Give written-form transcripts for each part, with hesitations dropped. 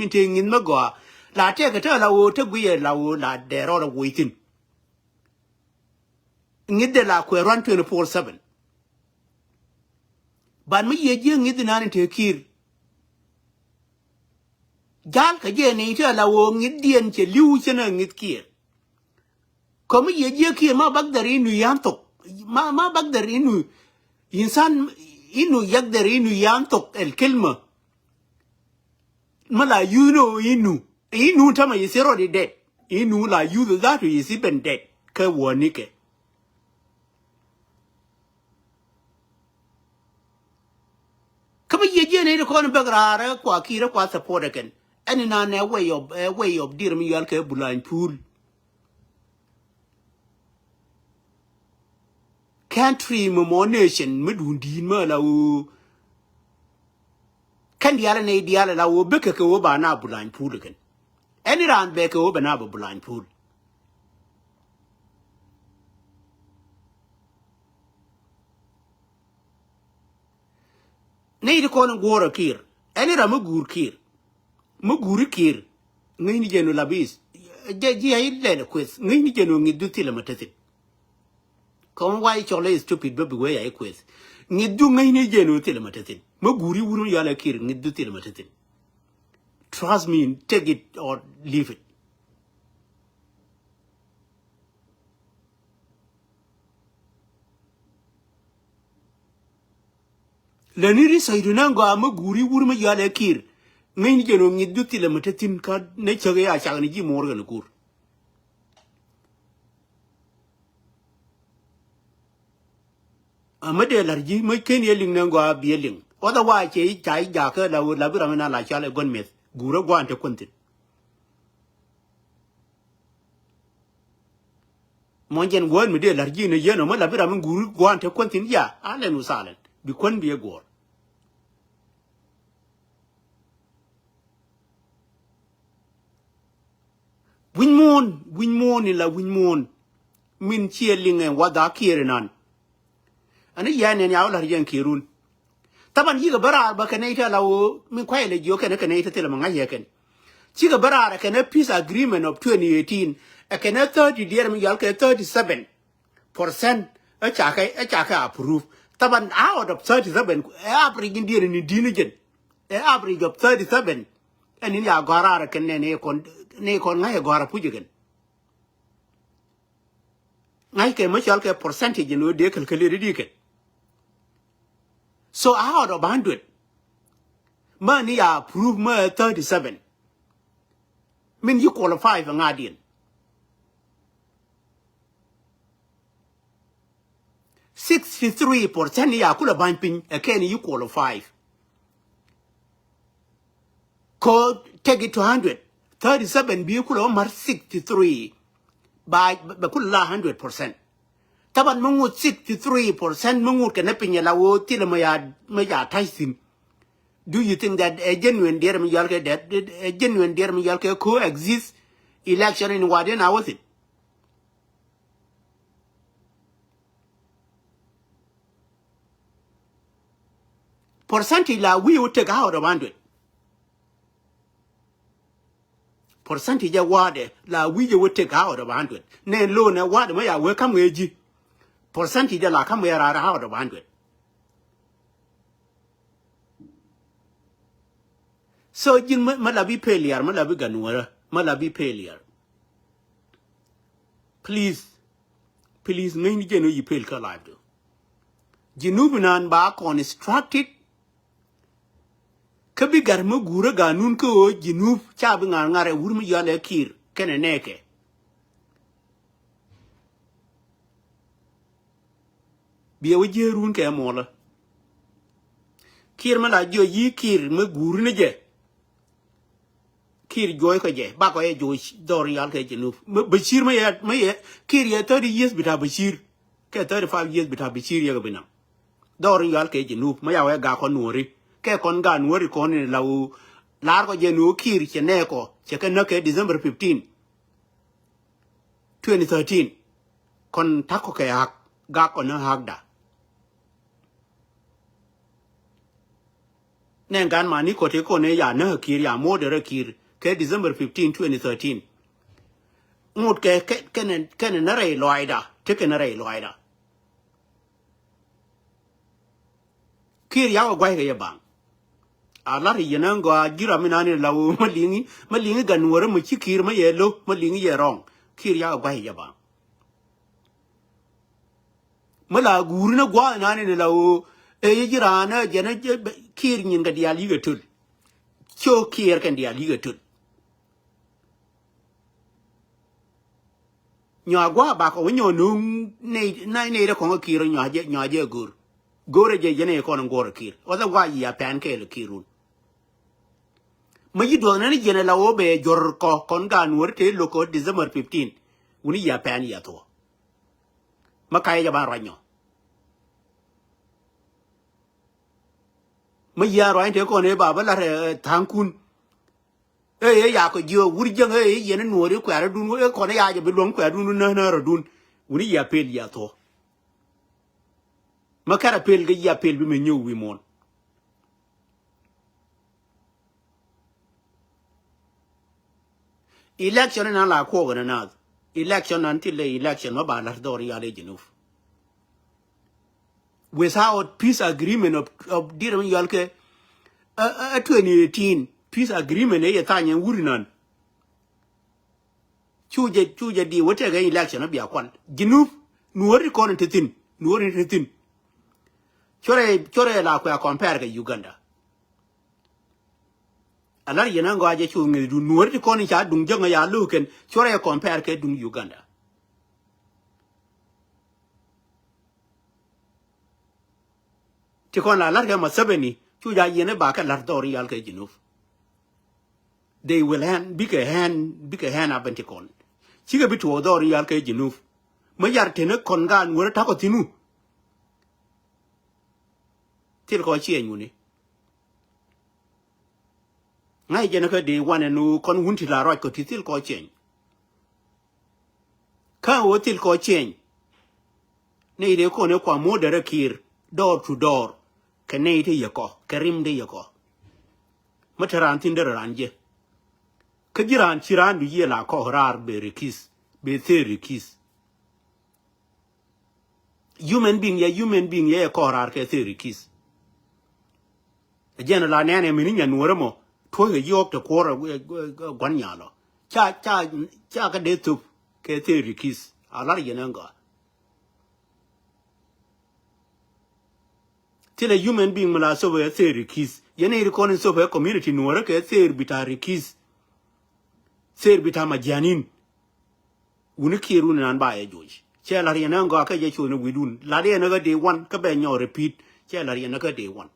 Minting in Magoa, La take a tell our to be a low la there all waiting. Nid the la que run 24/7. But me ye young in the nine to kill. Jalk again ain't allow Indian Chelution and it kill. Come ye yaki ma bag the inu yantok. Ma bag the inu. Insan inu yak the inu yantok el kilma. Mala you know inu tama is already dead. Inu la you that is even dead. Ka wanike. Come ye jenny corn bagrara, quakira qua support again. And in a way of dear me yalke buline pool. Country more nation midwundi mala. Can the other nay the other will beck a over an abuline pool again. Any round beck over an abuline pool. Nay the corner war a kir. Any ramagur kir. Muguri kir. Nini genu labis. Jaji I led a quiz. Nini genu need do tilamatet. Come why chole stupid baby way I quiz. Need do nini genu tilamatet. Muguri wouldn't yell a kir need do tilamatet. Trust me, take it or leave it. Leniri Saidunango Amaguri Wurma Yale Kir. Main General Niduti Lamatatin card nature I shall need Morgan Gur. A medalargy, my Kenny Lingango Bieling. Otherwise, a Chai Jaka that would Laburamana like Chala Gunmith, Gura Guanta Quintin. Monjan word medalargy in a general Laburaman Guru Guanta Quintin, ya, Allen was silent. Be quite be a gore. Win in la win min cheerling and what da kieran. And a yan and our yan kirun. Taban yiga bara bacanata lao, min quietly joke and a canata telamanga. Chiga bara can a peace agreement of 2018, a can a 30 dear Miyalka 37% a chaka approve. Taban out of 37, average Indian in Dinigan, average of 37, and in Yagara can Nakon Nayagara Pujigan. I can much percentage in the calculated. So out of 100, money approve more 37. Mean you qualify for Guardian. 63% ya kula bamping again you qualify. Code take it to 100. 37 be kula 63 by kula 100%. Taban mungut 63% mungut can happen ya lawo tila maya taisin. Do you think that a genuine dear Miyalke that a genuine dear Miyalke coexist election in Warden? How was it? Percentage la we would take out of 100. Percentage of water la we would take out of 100. Nay loan a water may I welcome with you. Percentage la come where are out of 100. So you malabi failure, malabi ganuara, malabi failure. Please, main genu you pay live do. Jinubinan ba constructed. Kabi garmu gura ganun ko jinub chabing ngare wurmi yale kir kene neke. Biya wije run ke mola. Kir mala jo yi kir me guru ne je. Kir joy ko je ba ko e joy dor yal ke jinub. Bashir me kir ya 30 years bita Bashir. Ke 35 years bita Bashir ya gabina. Dor yal ke jinub me ya we ga ko nuri. Ke kon ga nuri kon ni law lar ko je no kir che ne ko che ke no ke December 15 2013 kon takko ke hak ga ko no hak da แน่งการมานี่โคเทโคเนยาเนอคีรยาโมเดอร์คีรแค่ December 15 2013งดแค่นั้นอะไรลอยด่าเท่ากันอะไรลอยด่าคีรยาวกว่าให้ยาบังอาลารีนังก็จิรามินานี่เรามาลิงกันวัวมันชิคีรมาเยลโลมาลิงเยรองคีรยาวกว่าให้ยาบังมาลากูรนะกว่านั่นนี่เราจิรานะเจนะคีรยิงกันดีอาลีกทุลโชคีรกันดีอาลีกทุลหน่วยกว่าบากเอาไว้หน่วยนุ่งในเรื่องของคีรหน่วยเยอะกูรเจยันเอคอนกูรคีรว่าแต่ว่าอีอาแพนเคลคีรุนมาอยู่ตัวนั้นยันเราเบจอร์ก็คนกันวัวเทลโลโก้ December 15วันนี้อีอาแพนอีอาตัวมาใครจะบ้านไรเนาะมาอีอาไรเทคนเอบาบลาทางคุณอยากก็เยอะวุ้ยจังยันหนูเรื่องแขวนดุนคนอยากจะไปล้วงแขวนดุนนั่นระดุนวันนี้อีอาเพลอีอาตัวมาแค่เพลก็อีอาเพลไปไม่ยูวิมอนelection นั่นแหละข้อกันนะ election นั่นที่เลย election มาบาลาร์ดอริยาเลจินูฟ without peace agreement of ดีรมันยัลเค2018 peace agreementเนี่ยท่านยังวุ่นนั่นชูจะดีว่าจะกัน election นะเบียร์ควันจินูฟนัวรีคอนเทตินช่วยลาคุยcompareกับยูกันดาอาลายันก็อาจจะช่วยเงินดูนัวที่คนที่ชาดุงจังยาลูกกันช่วยcompareกับดุงยูกันดาที่คนอาลาก็มาเสพนี่ช่วยยันบ้ากันลาร์ดอริยัลกับจินูฟ they will hand big hand up เป็นที่คนชิคกี้พายถูกดอริยัลกับจินูฟไม่อยากเห็นคนกันวัวทักก็ทิ้งที่เราเชื่ออยู่นี่ไงเจนก็ดีวันนู้คนหุ่นที่ลารอยก็ที่เราเชื่อข้าวที่เราเชื่อในเรื่องคนความโมเดลคีร์ door to door กันในที่ยากกริมที่ยากมาทรานที่เดรันเจขจิรานชิรานดูเยลาข้อหราเบริคิสเบเซริคิส human being ข้อหราแค่เซริคิสเจนลาเนี่ยเนี่ยมินิยันวัวรโมทั่วกับยกตะโคระกวนยาลจ้าก็เดือดทุบแค่เซริคิสอาลายันก็ที่เรา human being มาลาโซเวเซริคิสยันนี่รีคอนโซเว community นัวระแค่เซริบิตาริคิสเซริบิตามาจานินอุนคีรุนนันบ่ายจอยเชื่อลาเรียนก็แค่จะช่วยนวิดุนลาเรียนก็ day one ก็เป็นยอ repeat เชื่อลาเรียนก็ day one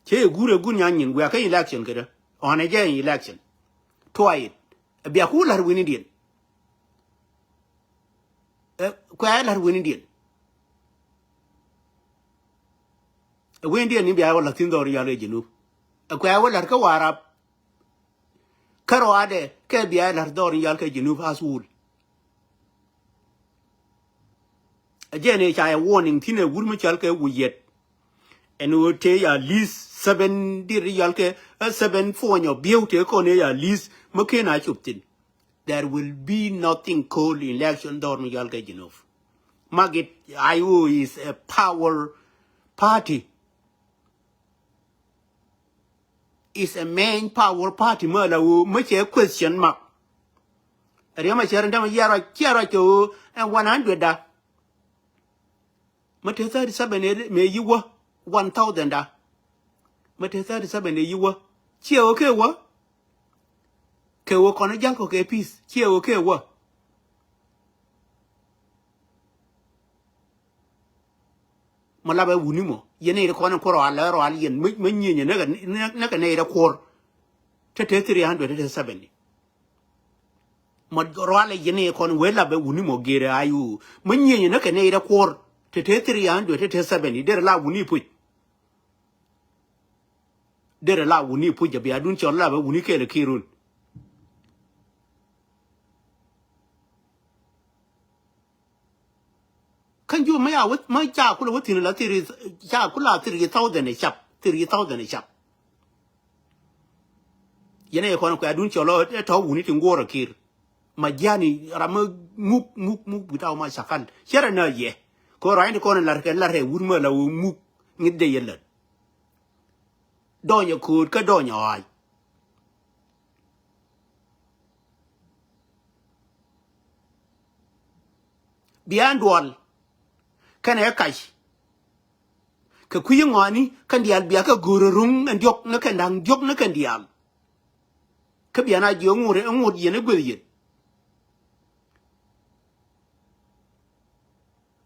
เชื่อกูเรื่องกูยังยิงว่าแค่ election ก็ได้อันนี้จะ election ทว่าเบียคู่ลาร์วินเดียนแค่ลาร์วินเดียนวินเดียนนี่เบียว่าลักษณะดอริยาเลยจินูแค่ว่าลาร์ก็ว่ารับคารวาเดแค่เบียลาร์ดอริยาเลยจินูพาสูลเจเนี่ยใช้ warning ที่เนี่ยวุ้นไม่ชัลก็วุ้ยเย็ดand we take at least 7 di real ke 7 for your beauty kone at least makena chuptin there will be nothing called election door real ke jinov magit IO is a power party is a main power party ma la wo ma che question mark ariya ma che randa ma yara cho 100 da ma te 37 me yiwa 1,000 da ma te 37 ne yiwa che o ke wo kono jang ko ke peace che o ke wo mala ba wuni mo yene ko na ko ala ro ali yen me nyenye na ka ne da kor te 370 mo ro ala yene ko na we la ba wuni mo gere ayu me nyenye na ka ne da kor te 370 der la wuni pu der la wuni pu ja bia dun chon la ba wuni ke le kirun kan ju ma เอาไม่จ้าคุณรู้ถึงแล้วที่จ้าคุณลาที่เท่าเดินในชับที่เท่าเดินในชับยันไอ้คนก็ดุนเชลล์เท่าหุ่นที่งอร์คีร์มาจานี่รำมุกบุตรเอามาสักกันเชื่อเนยก็ร้ายที่คนลาร์กันลาร์เฮวุ้นมาแล้วมุกงิดเดียร์เลยดอนยาคูดก็ดอนยาไอเบียนดวลแค่ไหนกันก็คุยงานนี้กันเดียร์เบียก็กูรุ่งอันยกนักดังยกนักเดียร์ก็เบียน่าจะงูเรื่องงูยันกูดี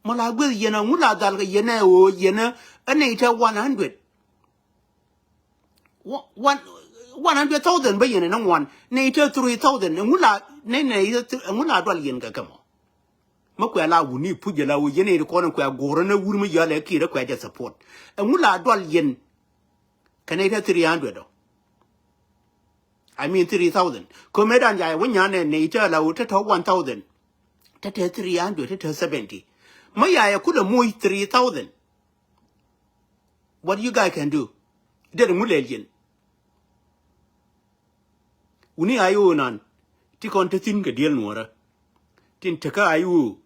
มาลากูยันงูลาดัลก็ยันโอยันอันนี้เท่า100 100,000ไปยันนั่งวันนี่เท่า3,000งูลางูลาดัลยันก็เข้ามาคุยลาวุนี่พูดลาวุยันนี่คนคุยกูรณะวุ้นไม่ยอมเลยคีร์คุยจะ support งูลาดัลยันกันนี่เท่า300 I mean 3,000. Komedan jai wanyane nature la utata 1,000. Tate 300, tate 70. Maya kuda mui 3,000. What you guys can do? Dere mulelian. Uni ayu nan. Tikon te tin ka deal nuara. Tin taka ayu.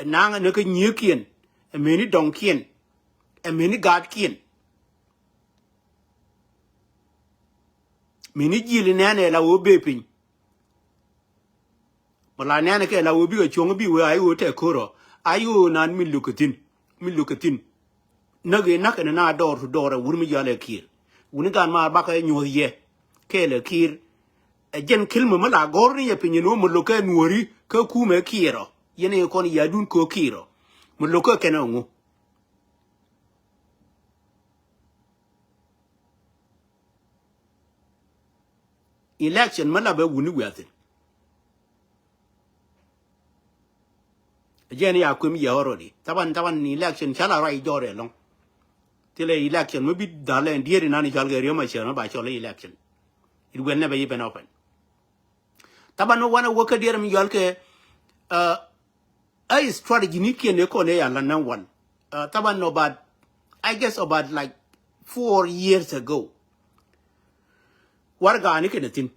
Nanga naka nyukian. A mini donkian. A mini guardkian. Mini jili nane la obe pin. Mala nane ke la obi o chonga bi we ayu te koro. Ayu nan mi lukatin. Nage nakana na door to door wurmi yale kir. Wunigan ma baka nyoye. Kele kir. A jen kilma mala gorni ya pinyano muluka nuori ka kume kiro. Yene kon yadun ko kiro. Muluka kenongo. Election mala be wuni wetin. Jenny akwimi ya already. Taban election chala right jore long. Till election maybe dale and dear in any chalgary my channel by chola election. It will never even open. Taban no one work dear me yalke I strategy niki and ekone and one. Taban no bad I guess about like 4 years ago. Wargani kenatin.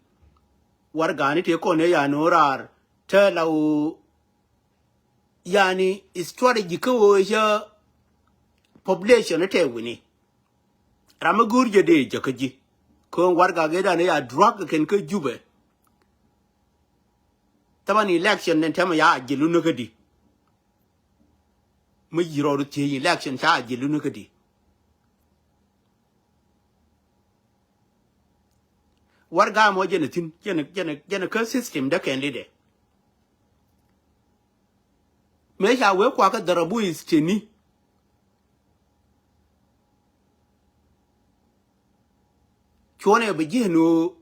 Wargani te kone ya norar tell yani strategy ko ya population te wini. Ramagur jade jakaji. Ko warga geda ne ya drug ken ke jube. Taban election nen tema ya ajilu nukadi. Mu yiro te election cha ajilu nukadi. Warga mo jenatin jena ka system da ken lide. Me ya we kwa ka darabu is teni. Chone be jenu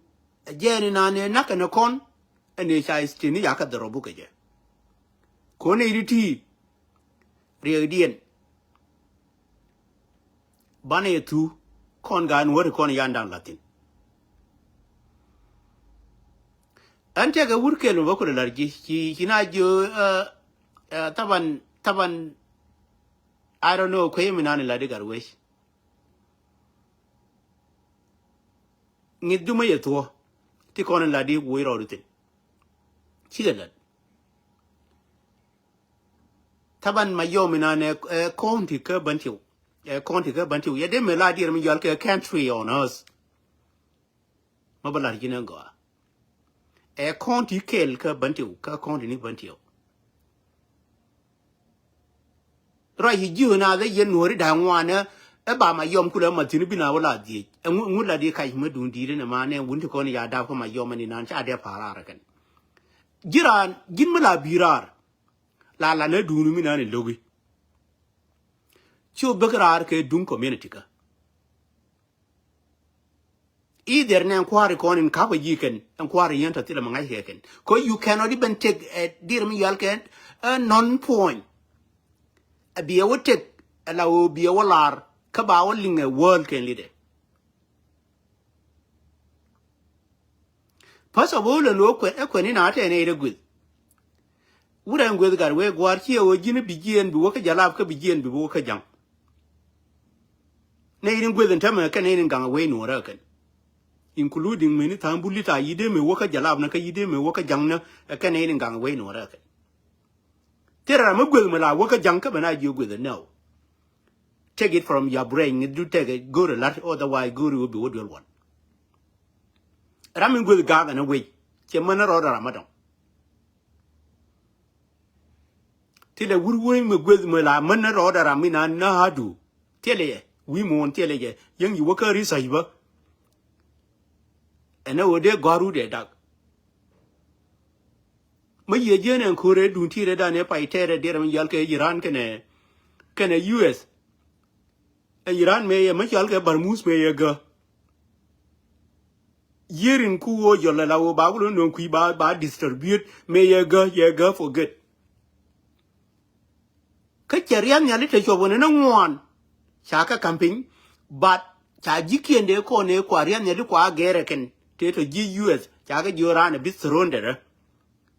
jeni na ne nakana kon ene cha is teni ya ka darabu ke je. Kone iriti readien. Bane tu kon ga Nuer kon yandang latin. Ante ga wurke no bakula largi kina jo taban I don't know ko yemi nani ladi garwesh ngiduma yeto ti kon ladi wiro rutin chigala taban mayomi nane konti ka bantiu yede me ladi mi yal ka country on us mabalar gina go konti kel ka bantiu ka konti ni bantiu Right, you na the yen Nuer dangwana eba ma yom kula matinu bina wala di ngula di kai medun di na mane wunti ko ni ya da ko ma yom ni nan cha de parara kan jiran ginmala birar la na dunu mi nan logi chu bagrar ke dun community ka either na kwari ko nin ka ba yiken an kwari yanta tila mangai heken ko you cannot even take a dear mi yalken a non point be a wotek allow be a wallar kabawling a world can lead it. First of all, a look when in art and aid a good. Ura ngwe gar we gwar chi o jini bigien bi woka jalab ka bigien bi woka jang. Na irin gwe den tama ka na irin gang we no ra kan. Including me ni tambulita yide me woka jalab na ka yide me woka jang na ka na irin gang we no ra kan. Tera ma gwe me la woka jang ka bana ji gwe no. Take it from your brain, you do take it, go to lot, otherwise go to be what you want. Ramming with gag and away. Chemana or Ramadan. Till a woodwing with Mela, Manner or Ramina Nahadu. Tell ye, we moan tell ye, young you work a receiver. And now there Garu de dog. My yen and Kure do tear down a pie terror, dear Yalka Iran can a US. Iran may a Machalka Barmus may a go. Yerin kuo yola lao bagulo no kui ba distribute may a go forget. Kacharian yalita shobon no one. Shaka camping, but Chajiki and the corner quarian yalqua gereken, Tato GUS, Chaka Joran a bit surrounded.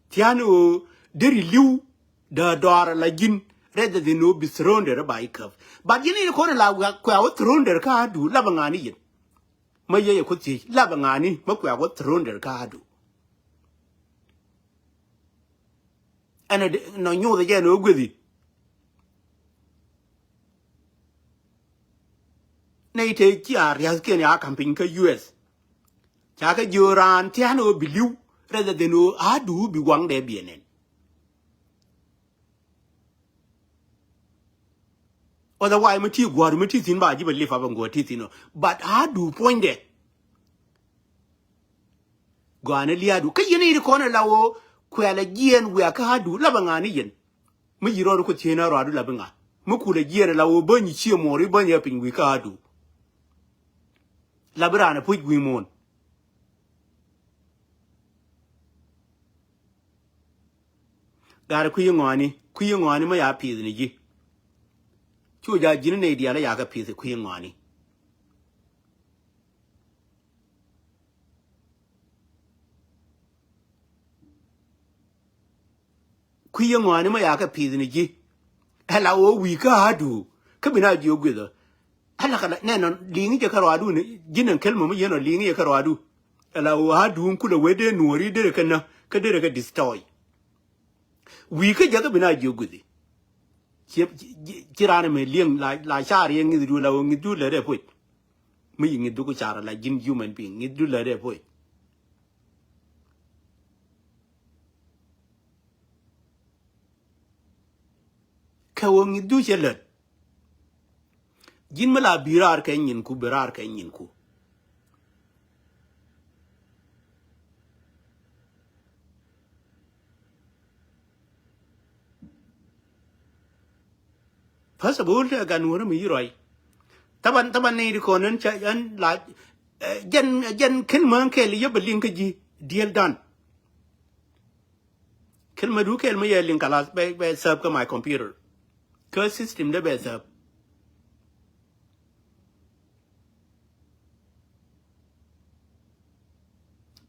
Tiano, deri liu, the door lagin, rather than no be surrounded by curve. But you need a corner la qua thrown their car do Labangani. My ye could see Labangani, Makwa what thrown their car do. And I no knew the gen with it. Nate Kia Riaskin camping US. Chaka Joran Tiano be liu, rather than no I do be one day being. Otherwise, Mati Guarmati in by Jibba live up and go titino. But I do point there. Guaneliadu, can you need a corner lao? Quella gian we are Kadu, Labanganian. Majiro Kutina Radu Labanga. Mukula gian lao burn you more, burn up in Wikadu. Labrana put Wimon. Got a Kuyongani, my appeal in a G. Chuja Jinne the other Yaga piece of Kuyongani. Kuyongani, my Yaga piece in a G. Hello, we do. Come out you with her. Halaka Nanon, Ling Yakaradu, Jin and Kelmo, Yen or Ling Yakaradu. Allow her doom could away the Nuri Derekana, Kadereka destroy. We could get up in you with it. Chiraname Ling like Shari and do allowing it to let it put. Me in Dukuchara like Jin human being, it do let it put. Kawang it do shell. Jin Mala Birar Kenyan ku Berar Kenyan ku. First of all, I can worry me right. Taban need Conan Chayan like Jen Kilman Kelly, you believe deal done. Kilmadu Kelmy Linkalas by serve my computer. Curse system the best up.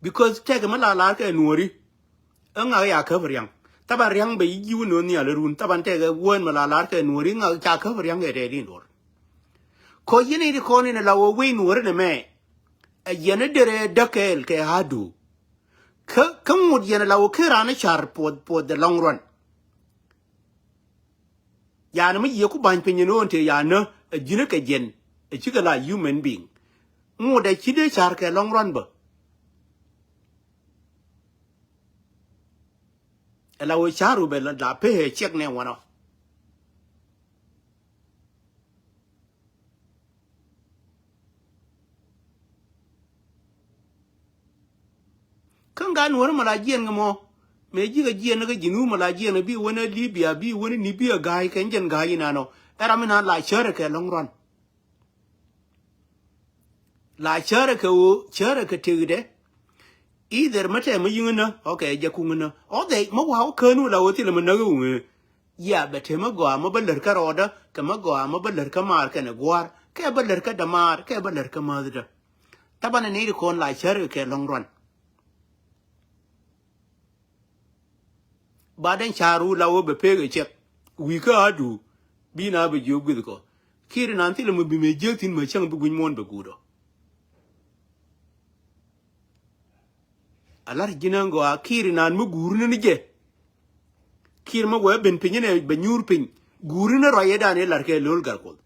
Because take a malaka and worry. I cover young. Taban young by you no near the room. Taban take a one malarka and worrying. I'll cover young at any door. Cause you need a corn in a lower way, nor in a may. A yenadere duckel ke hadu. Come with yenalow kirana sharp for the long run. Yanami Yokuban Pinion to Yana, a Junica jen, a chigala human being. More the chide shark a long run. Allow a charubel la pay check ne one off. Kangan one malagian mo. May you a gian a genu malagian be one a Libya be one in Libya guy can guy in ano. Eramina like Cheraka long run. Like Cheraka tigde. Either Matamuna, okay, Jacumuna, or they Mowa Colonel Lautilamago. Ya, but Hemago, Mabalerka order, Kamago, Mabalerka mark and a guar, Cabalerka damar, Cabalerka mother. Taban and a corn like Cheraka long run. baden charu lawo be pege check we ka do bi na be jogu ko kiri nan tile mo bi me jektin ma chang bu gun mon be gudo alar jinango a kiri nan mu guru ni je kiri ma we ben pinyene be nyur pin guru na roye dane larke lol garkol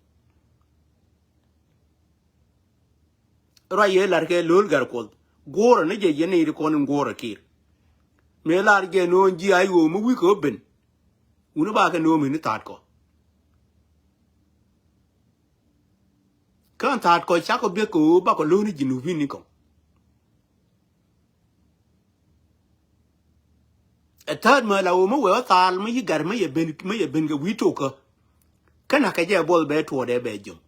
roye larke lol garkol goro ne je yene ri konin goro kir me lar ge no ji ayo mu wi ko ben unu ba ka no mi ni tat ko kan tat ko cha ko be ko ba ko lo ni jinu vi ni ko a tad ma la o mo we tal ma yi gar ma ye ben ga wi to ko kana ka je bol be to de be jum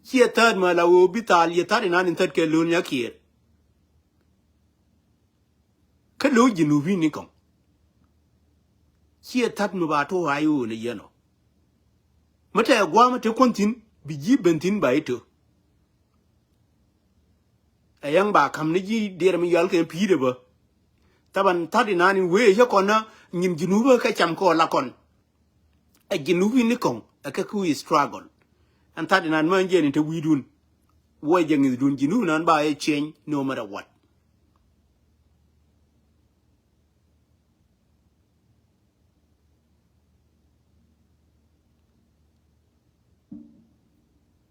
chi tad ma la o bi tal ye tad nan tat ke lo nya kir ka lo jinu vi ni ko chi tad no ba to ayo ne ye no mata gwa mata kontin bi ji bentin ba ito ayang ba kam ni ji der mi yal ke pi de ba taban tadi nani we je kona nyim jinuba ka cham ko la kon a jinubi ni kon aka ku struggle and tadi nan man je ni te widun wo je ngi dun jinu nan ba e change no matter what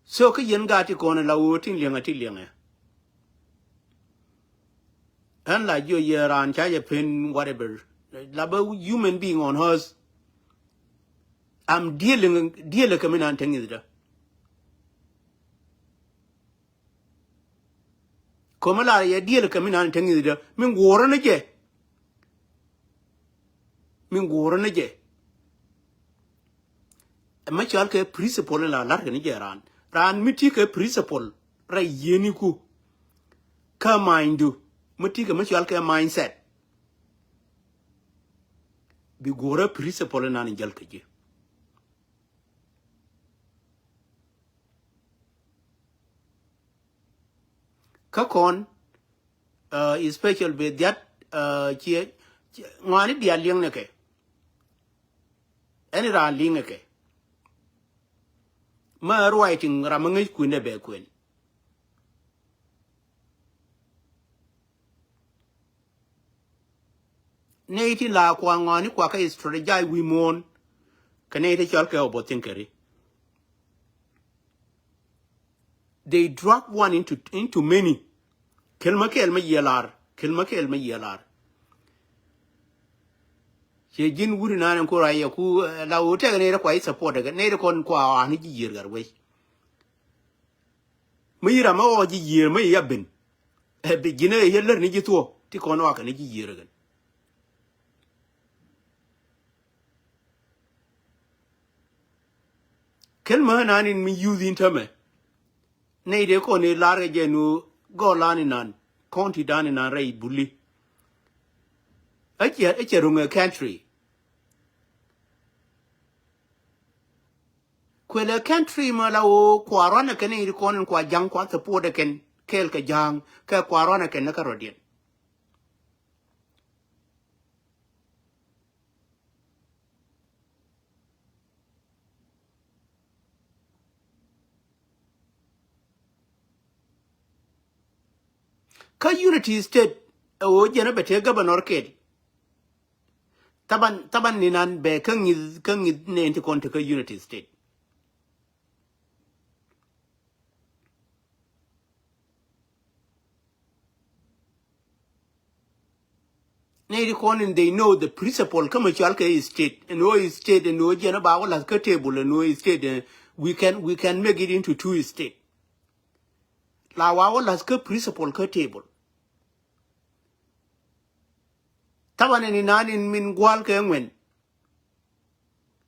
so ka yen ga ti kona la wo tin lenga and like your year and charge a pen whatever laba human being on hers I'm dealing coming and thing is there komala ya deal coming and thing is there min goro na je ma chal ke principle la lar ni je ran miti ke principle ra yeni ku ka mindu mati ke ma chal ke mindset bi goro principle na ni jal ke je ka kon special be that che ngani dia liang ne ke any ra ling ne ke ma writing ramangai ku ne be kwen ne ti la kwa ngani kwa ka strategy we mon kane te chal ke obotin keri they drop one into many kelma yelar che jin wuri nan ko raya ku la o te ne ko ai support daga ne kon kwa ani ji yir garwe mi ra ma o ji yir mi yabin e be gine yeller ni ji to ti kon wa ka ni ji yir gan kelma nan mi use intame ne de ko ne lar ge nu go lani nan county dan nan rai bulli a runga country kwele country ma la o kwarana kene ri konen kwa jang kwa support ken kel ka jang ka kwarana ken na ka rodien ka unity state o jena bete governor ke taban ni nan be kan ne inti kon ka unity state ne ri konen they know the principle kama chalka is state and no is state and no jena ba wala ka table and no is state we can make it into two state la wa wala ka principle ka table taban ni nan in min gwal ke ngwen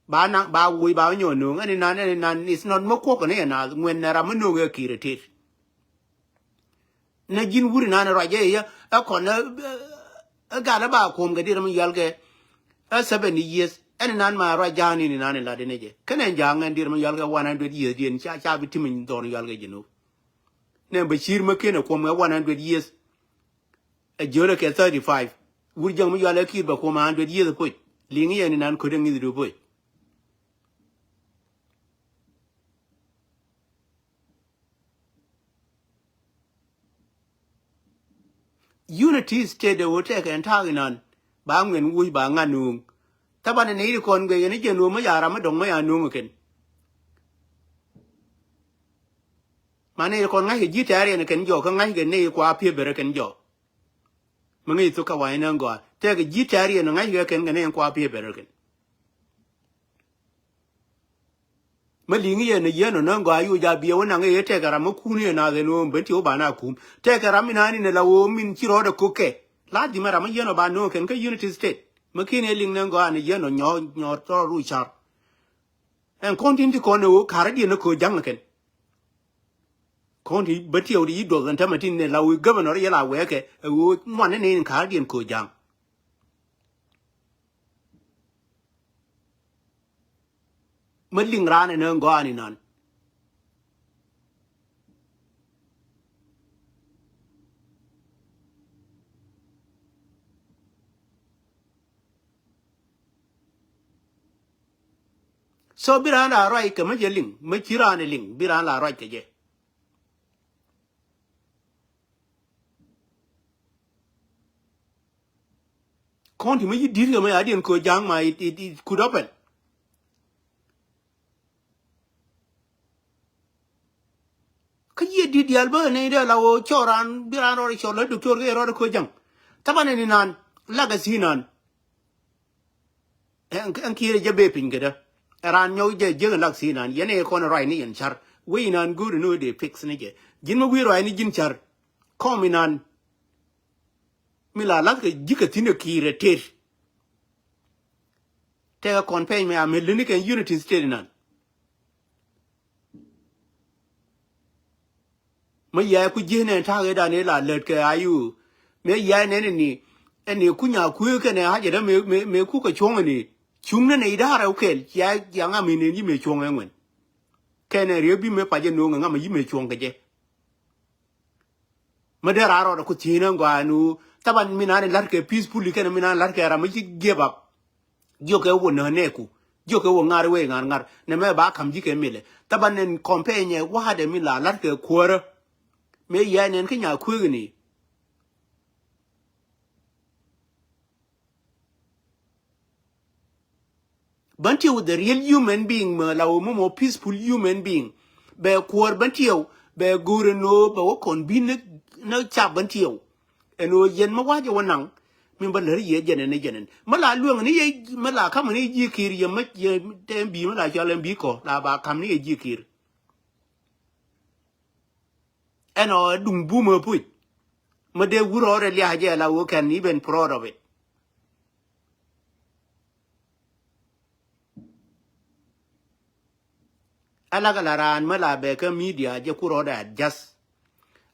ba wi ba nyo no ani nan is not mo ko ne na ngwen na ra mo no ga kirete na jin wuri nan ra je ya a ko na ga na ba ko ga dir mi yal ge a 7 years ani nan ma ra jani ni nan la de ne je kanen jangan dir mi yal ga 100 years din cha bi timin don yal ga jinu ne ba shir ma kene ko ma 100 years a jore ke 35 wuri jang mi yal ki ba ko ma 100 years po lingi yani nan ko dengi do boy unity state de wote ka entaginan ba ngwen wi ba nganu tabane ne kon gwe ni jenu ma yara ma dong ma ya nu ken mane kon ngai ji tare ne ken jo ka ngai ge ne kwa pie bere ken jo mangi to ka wai nan go te ge ji tare ne ngai ge ken ne kwa pie bere ken ma lingi ye ne ye no nan go ayu ja bie wona ngai te gara ma ku ne na de no ben ti o ba na ku te gara mi na ni ne la wo min ki ro de ku ke la di mara ma ye no ba no ken ka unity state ma ki ne ling nan go an ye no nyo to ru char en kontin ti ko ne wo kara di ne ko jang ken konti betiyo di do gan tamatin ne la wi governor ye la we ke wo mo ne ne kara di ko jang ma ling ra ne go ani nan so birana roi ke ma je ling ma kira ne ling birana roi ke je konti ma yi dir ma ya di ko jang ma it could open ka ye di di alba ne de la wo choran birana ro cholo doctor ge ro ko jang tabane ni nan la ga sinan en kire je be pingeda ran nyo je lak sinan yene ko na rai ni en char we nan good no de fix ni je jin ma wi rai ni jin char kominan mila lak jika tine kire ter te campaign me am lini ken unity state nan ma ya ku je ne ta ga da ne la let ke ayu me ya ne ni eni kunya ku ke ne ha je da me ku ka chong ni chung ne da ra ke ya nga mi ne ni me chong ngwen ke ne re bi me pa je no nga ma yi me chong ke je ma de ra ro ku ti na ngwa nu taban mi na ne lar ke peaceful ke ne mi na lar ke ra ma ji give up yo ke wo na ne ku yo ke wo ngar we ngar ne me ba kam ji ke mi le taban ne campaign wa de mi la lar ke ko me ya ne ke nya ku ni Bantiu the real human being la mo peaceful human being be kwor bantiu be gure no be kon bin na cha bantiu eno yen ma waje wonan min ban har ye jenen ne jenen mala luong ni ye mala kam ni ji kir ye ma ye tem bi mala jalen bi ko la ba kam ni ye ji kir eno dung bu mo pu ma de wuro re ya je la wo can even proud of it ala ga ran mala be ka media je kuro da just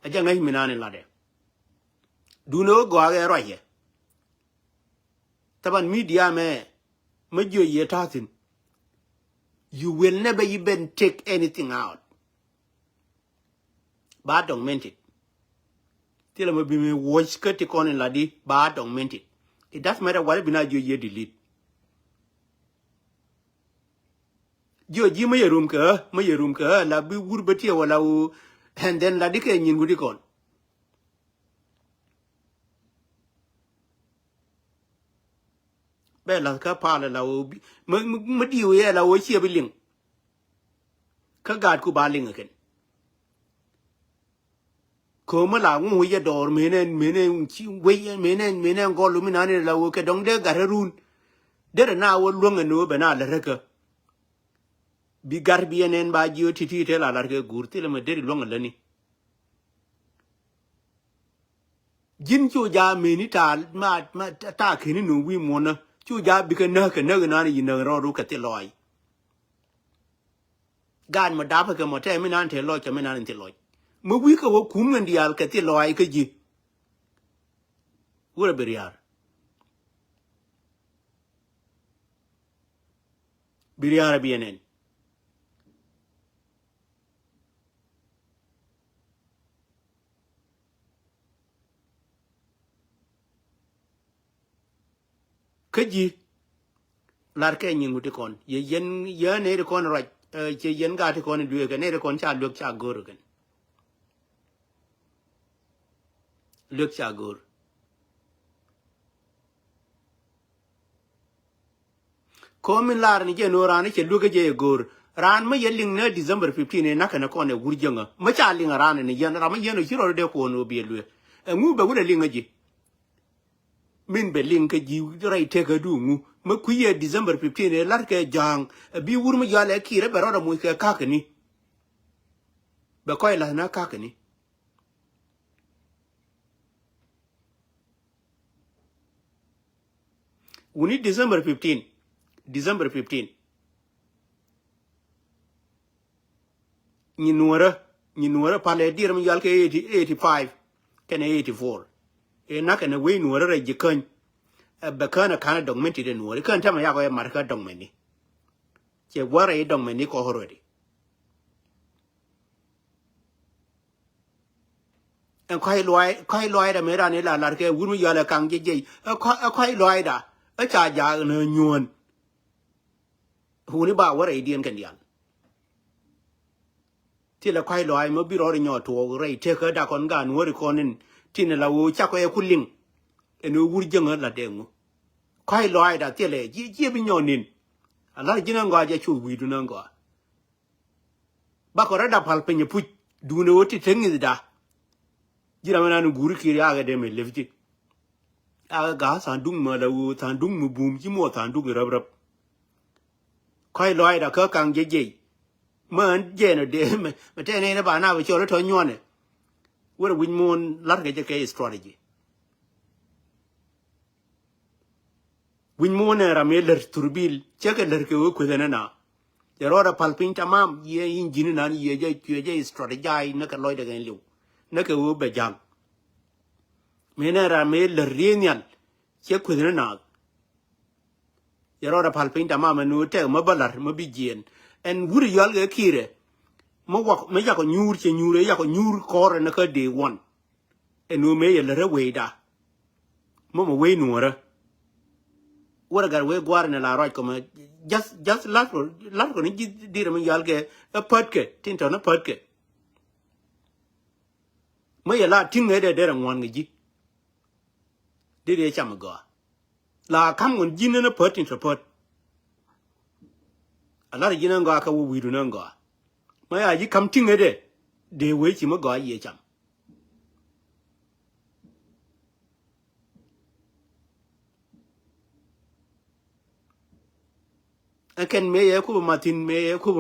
aja ngai minane la de duno go age roye taban media me majo ye tatin you will never even take anything out ba don't meant it tell me be me watch ka ti kon la di ba don't meant it it doesn't matter what bina jo ye delete jo ji me yerum ka la bi wurbati wala u and then la di ke nyin gudi kon be la ka pa la u ma diwe ye la o chi bi ling ka gad ku ba ling ken ko ma la ngu ye dor menen chi we menen go lu mina ne la o ke dong de gararun de na wo luonga no be na la reka bi garbi enen ba jiyo titi te la ke gurti le me de luonga la ni jin chu ja meni ta ma ta kini no wi mona chu ja bi ke na na ni na ro ru ka ti loy gan ma da pa ke mo te mi nan te lo ke mi nan te loy mo wi ko wo kum ngan dial ka ti loy ke ji wura biriar bi enen ke ji lar ke nyin nguti kon ye ne de kon raj che yen ga te kon duwe ke ne de kon cha luk cha gor ken luk cha gor ko min lar ni je no ran che luk je gor ran ma yeling ne December 15 ne nakana kon ne wurjenga ma cha linga ran ne yen ram yen hiro de ko no bi lwe ngu be wude linga ji min be linga ji rai te ka du ngu ma kuye December 15 ne lar ke jang bi wur ma yale kire be ro mu ke ka ni be koy la na ka ni wuni December 15 ni nuora pale dir mi yal ke 85 kene 84 na kene we nuora re jikan be kana kana documented nuora kan tama ya ko mar ka document che wara e document ko horodi en kai loi da mera ne la ke wuru yala kang je kai loi da cha ja ne nyuon hu ni ba wara e dien kan yan ti la kai loi mo bi ro ri nyo to re te ka da kon ga nuori konin ti ne la wo cha ko e kuling en wur jenga la dengu kai loi da ti le ji bi nyo nin ala jina ngo ja chu wi du na ngo ba ko ra da pal pe ni pu du ne woti tengi da jira mana nu guru kiri aga de me lefti aga ga san dung ma la wo san dung mu bum ji mo san dung rab rab kai loi da ka kang je man je no de me te ne ba na ba cho lo to nyon ne wo win mon lar ke strategy win mon ra me ler turbil che ke ler ke wo ku na na ya ro da palpin tamam ye injin na ye je strategy na ka loi da gen liu na ke wo be jang mena ra me le rienyan che ku na ya ro da palpin tamam no te ma balar ma bi jien en wuri yal ge kire mo wa me ya ko nyur che nyure ya ko nyur kore na ka de won en no me ye le we da mo we nuora wara gar we gwar na la roj ko ma just lat ko ni dire me yal ge a patke tinto na patke mo ye la tinge de rangwan ngi ji de cham go la kam ngon jin na patin to pat ala jin ngo ka wo widu na ngo ma ya ji kam tinge de we chi mo go ye cham aken me ye ku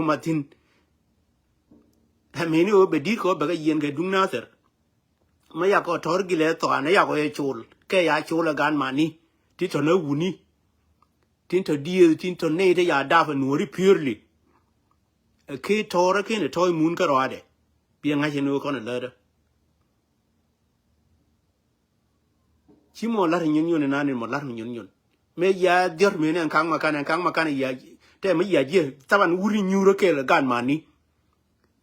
matin ha me ni o be di ko be ga yen ge dung na ter ma ya ko tor gile to ana ya ko ye chul ke ya chul gan mani ti to na wuni tin to die tin to ne de ya da fa nuori purely ke tor ke ne toy mun ka ro ade bi nga che no ko na le chi mo la nyin na ne mo la nyin me ya dir me ne kang ma kan ya te me ya je taban wuri nyuro ke le gan mani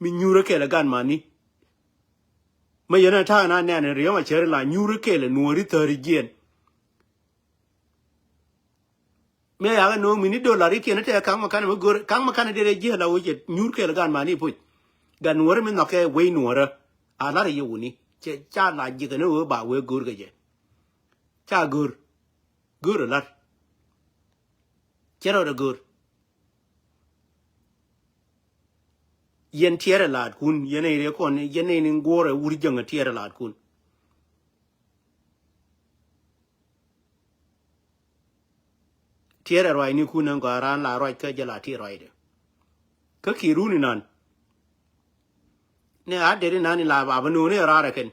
mi nyuro ke le gan mani ma yana ta na ne riyo ma chere la nyuru kele nuori tori gen me ya no mini dolari ke na te kang makana de je la woje nyuru kele gan mani pu gan nuori mi no ke we nuora ala re yuni che cha la ji ke no ba we gur ge je cha gur la chero de gur yen tiere la kun yene re kon yene ni ngore wuri janga tiere la kun tiere roi ni kun ngo ran la roi ke jala ti roi de ka ki ru ni nan ne a de nan la ba ba no ne ra ra ken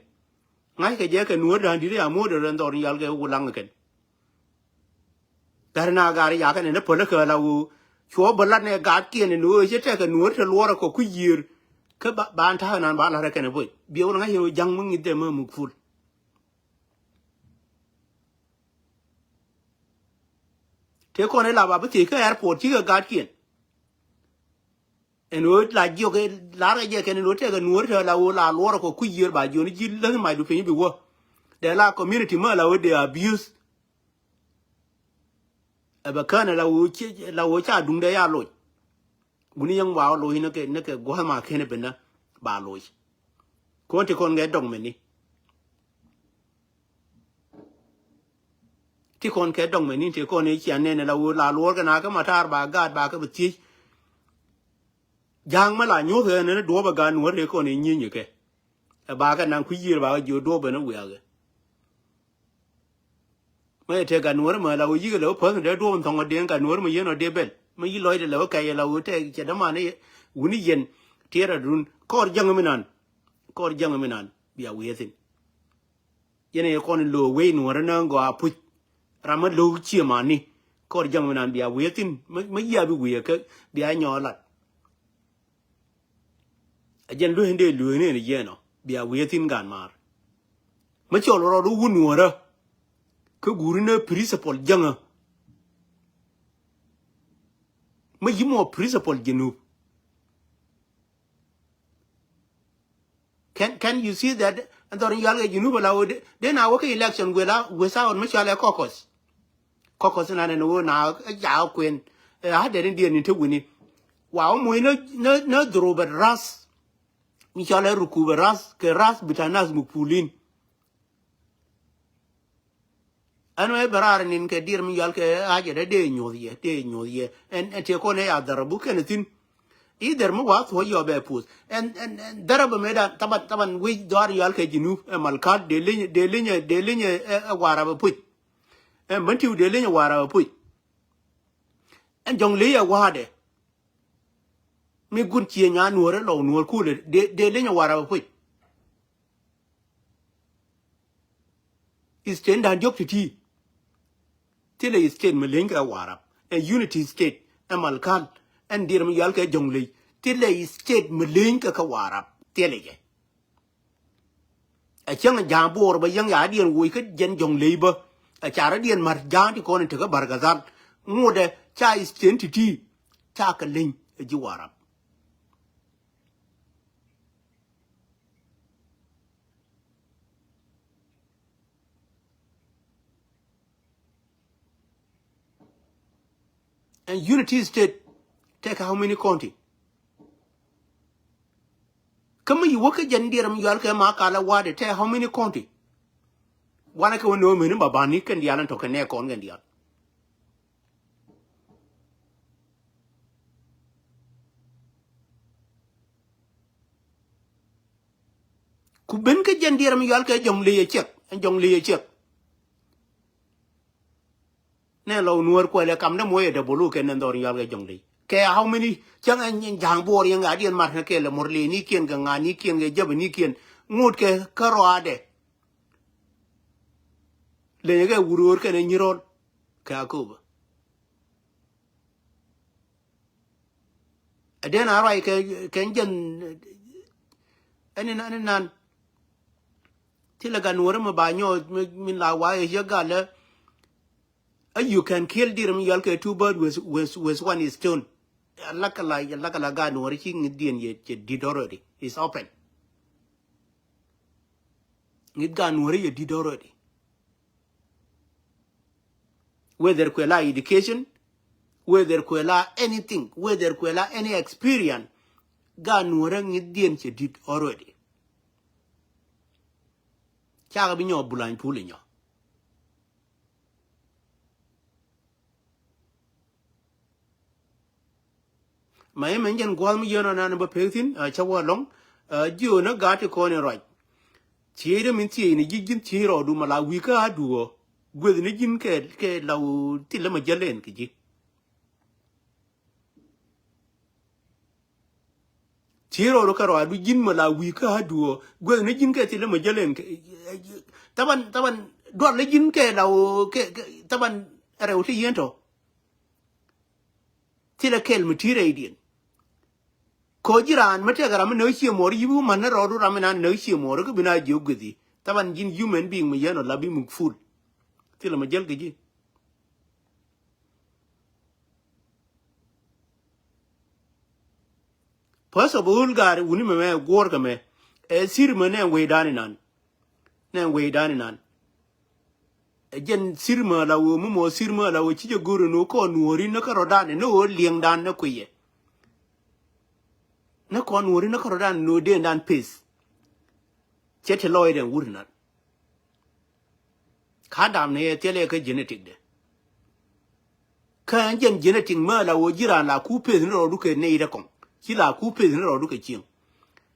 ngai ke je ke nuor dan di ya mo de ran dor yal ge u lang ken gar na gar ya ke ne po le ke la u cho balat ne ga ke ne no je te ke nuor te lo ra ko ku yir ke ban ta nan ba la ra ke ne boy bi o ngai yo jang mun ni de ma mu ful te ko ne la ba ti ke airport ti ga ke en o la jo ke la ra je ke ne no te ke nuor te la o la lo ra ko ku yir ba jo ni ji le ma du pe bi wo de la community ma la o de abuse ba kana la wo cha dung de ya lo guni yang wa lo hina ke ne ke go ma ke ne bena ba lo ko ti kon ge dong me ni ti kon ke dong me ni ti kon ni chian ne la wo la lo ka na ka ma tar ba ga ba ka ba ti jang ma la nyu the ne do ba ga nu re ko ni nyi ni ke ba ka nan ku yi ba jo do ba na we ga me te ga nu ma la wo yi ga lo po de do thong de ga nu ma ye no de bel ma yi loy de lo ka ye la wo te che da ma ne wuni yen ti ra dun kor jang mi nan bia we tin yene ko ni lo we nu ra na go a pu ra ma lo chi ma ni kor jang mi nan bia we tin ma ya bi we ka bia nyo la a jen lu hinde lu ne ye no bia we tin gan mar ma cho lo ro wu nu ra ka guru na principle janga ma yi mo principle genu can you see that and then you are genu bala then our election we saw ma sha le caucus na ne no na ja kwen ha de ndi ni te wini wa mo na dro ba ras mi sha le ruku ba ras ke ras bitanas mu pulin ano e barar nin ke dir mi yal ke aje de nyodie en te ko ne ya darabu ken tin either mo wa so yo be pus and daraba me da taban wi dar yal ke jinu malkat de ligne wara ba put en bantiu de ligne wara ba put en jong le ya wade mi gun chi nya nuore lo nuor ku de ligne wara ba put is stand and job ti tile state melenga warap a unity state amalkan and dir mi yalka jongle tile state melenga ka warap tile ge a chang jambor ba yang ya dien wi ka jen jongle ba a chara dien mar jan ti kon te ka bargazal ngode cha state ti cha ka len ji warap and unity state take how many county come you work jen dir mi yalka ma kala wade te how many county wana ka no me ba bani kan dialan to kan ne kon gan dial ku ben ka jen dir mi yalka jong le chek ne lo nuor ko le kam na moye de bolu ken ndor yal ga jongli ke how many chang an jang bor yang adien mar ke le morli ni kien ga ngani kien ga jab ni kien ngut ke karo ade le ga wuror ke ne nyirol ka ko ba aden arai ke ken jen anen tilaga nuor ma ba nyo min la wa ye ga le you can kill dir mi yalke two birds with one stone lakala ga no ri king dien ye did already is open nit ga no ri ye did already whether kwela education whether kwela anything whether kwela any experience ga no ri nit dien che did already cha bi nyo bulan puli nyo mai men jen gwal mi yono nan ba pektin a chawa long jio na ga te ko ne roi chire min ti ni jigin chiro du mala wi ka duo gwed ni jin ke law ti le ma jalen ki ji chiro ro ka ro du jin mala wi ka duo gwed ni jin ke ti le ma jalen taban do le jin ke law ke taban rew ti yento ti le kel mi tire idin ko jiran mate garam no chi mor yibu man ro ru ramena no chi mor ko bina jogudi taban jin human being mi yeno labi mu ful tila ma jel gi possible gar wuni me gor ga me e sir me ne we dani nan jen sirma la wo mo sirma la wo chi je guru no ko nuori na karodan no lieng dan na kuye na ko nuori na karodan no den dan pes chete loy den wurna kadam ne tele ka genetic de kan jen genetic ma la wo jira la ku pes no du ke ne ida kon chi la ku pes no du ke chin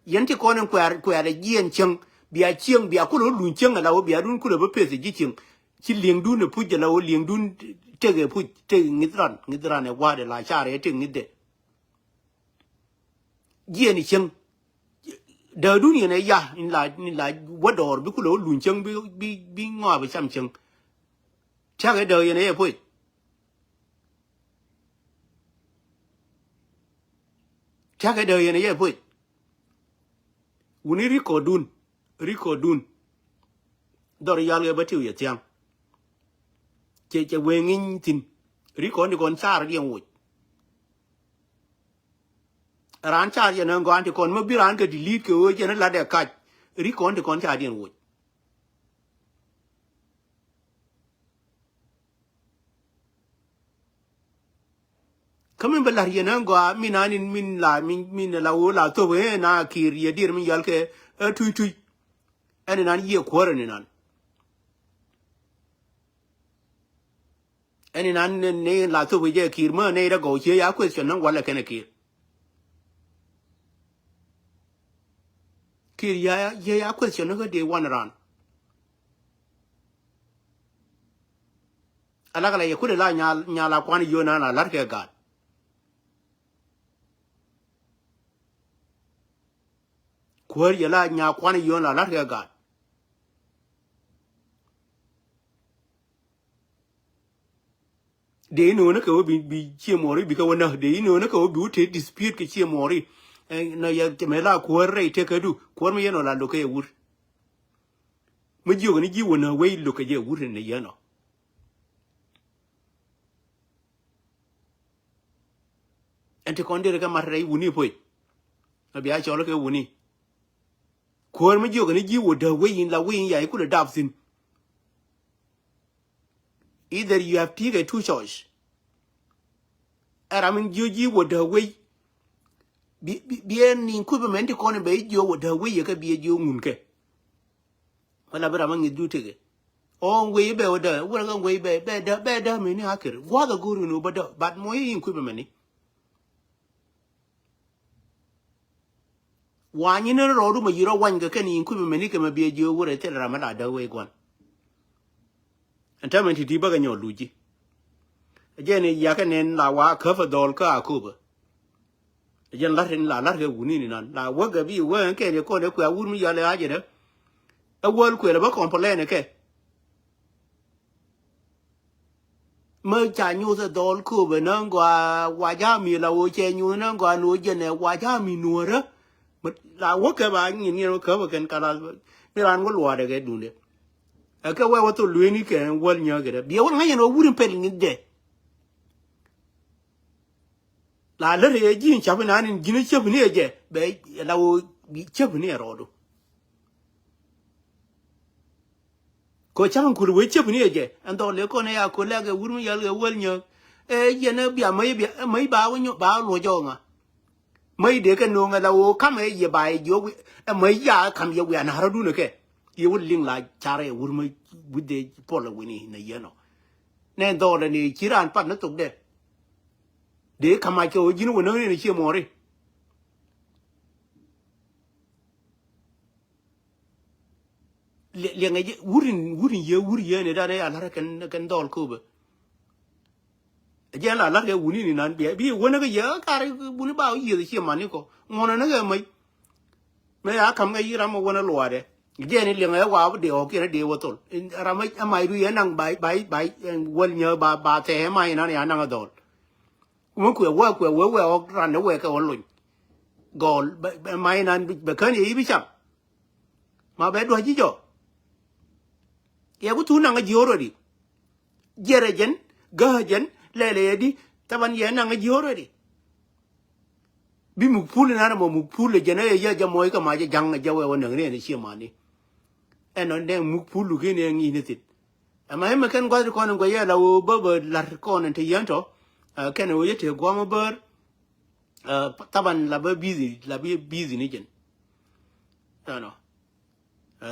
yen ti ko nen kwa de jen chen bia chieng bia ku lo lun chen la wo bia dun ku lo pes ji chen chi lieng du ne pu je la wo lieng dun tege pu te ngidran ne wa de la chare te ngide jen chen de du ni ne ya in la wo dor bi ku lo lun chen bi ngo ba cham chen cha ge de ne ye pu cha ge de ne ye pu uni recordun dor yal ge batiu ye tiang che we ngin tin record ni kon sar di ngut ran cha ye nan gon ti kon mo bi ran ke delete ke o je na la de ka record ti kon cha di ngut kamen balar ye nan go minanin min la o la to we na kir ye dir min yal ke tu en nan ye kwore ni nan en nan ne la to we je kir ma ne da go che ya question nan wala ken kir ya question nan de one ran ala kala ye ku de la nya la kwani yo na la lar ke ga kwar ye la nya kwani yo na lar ke ga de no na ko bi che mori bi ka wona de no na ko bi te dispute ke che mori na ya te me la kwar re te ka du kwar me no la lo ke wur mo ji ni ji wona we lo ke je wur ne ye no ente konde ka mar re wuni poi abi a cholo ke wuni kwar mo ji ni ji wo da we in la we in ya ku da dab sin either you have pick a two choice era min joji wo da we bien ni ku be men ko ne be jo wo da we ye ka bi jo ngun ke wala bra man ngi tege on we be wo da wo ga we be da me ni hakir wa da guru no ba da but mo yin ku be men ni wa ni ne ro du ma yiro wan ga kan yin ku be men ni ke ma bi jo wo re te ra ma da we gon anta men ti ba ga nyo luji ajene ya ka nen la wa ka fa dol ka ku ba jen la ren la ga wuni ni nan la wa ga bi wa ke ne ko ne ku wur mi ya le aje de a wol ku le ba complain ke ma cha nyu se dol ku ba nan gwa wa ja mi la wo che nyu nan gwa no je ne wa ja mi no ra la wa ke ba ni ni ka ba ken ka la mi ran wo lo de ke du de a ka wa to lu ni ke wol nya ge de bi wa ngai no wurin pe ni de la le ye jin chabu na ni gine chabu ni je be la wo bi chabu ni ro do ko chabu ku we chabu ni je ando le ko ne ya ko la ga wurmi yal ga wol nyo ye na bia mai ba wo nyo ba lo jo nga mai de ka no nga la wo kam ye ba yo mai ya kam ye wa na ha du ne ke ye wo ling la chare wurmi budde polo wini na ye no ne do le ni chiran pat na tuk de de kama ke o jinu wono ni che mori le ngai wurin ye ne da ne ala kan dol ko ba je la ke wuni ni nan bi wona ke ye ka re buni ba ye che mani ko ngona na ke mai me ya kam ga yira mo wona lo de je ni le ngai wa de o ke de wo tol ra mai ru ye nang bai wol nyo ba te mai na ya nang dol mo ku wa o ran de we ka o lun gol mai nan be kan yi bi cham ma be do ji jo ye ku tu nang ji oro di jere jen ga jen le di taban ye nang ji oro di bi mu pul na mo mu pul je na ye ja mo ka ma je jang ja we won ne ni chi ma ni en on de mu pul ke ne ngi ni tit ama hema ken gwa ko ngo ya lawo bobo lar ko ne te yanto ken wo yete gwa mo ber taban la ba busy ni jen no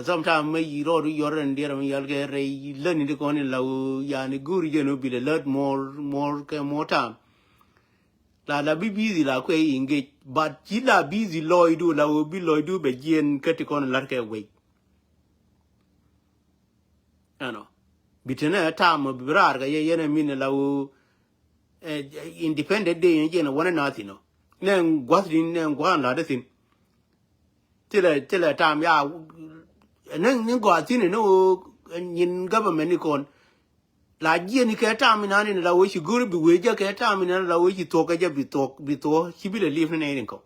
sometimes me yiro yoren der me yalge re leni de ko ne lawo ya ni guri jeno bi le lot more time la busy la ko engage but kila busy loidu lawo bi loidu be jen kati ko ne lar ke we no bitene time birar ga yene min lawo independent day yene wana nothing no nen gwatrin nen gwan la de tin tele time ya nen gwatin no nin government ni kon la je ni ke time na ni lawo shi guru bi weje ke time na lawo shi to ka je bi to shi bi le live ne ko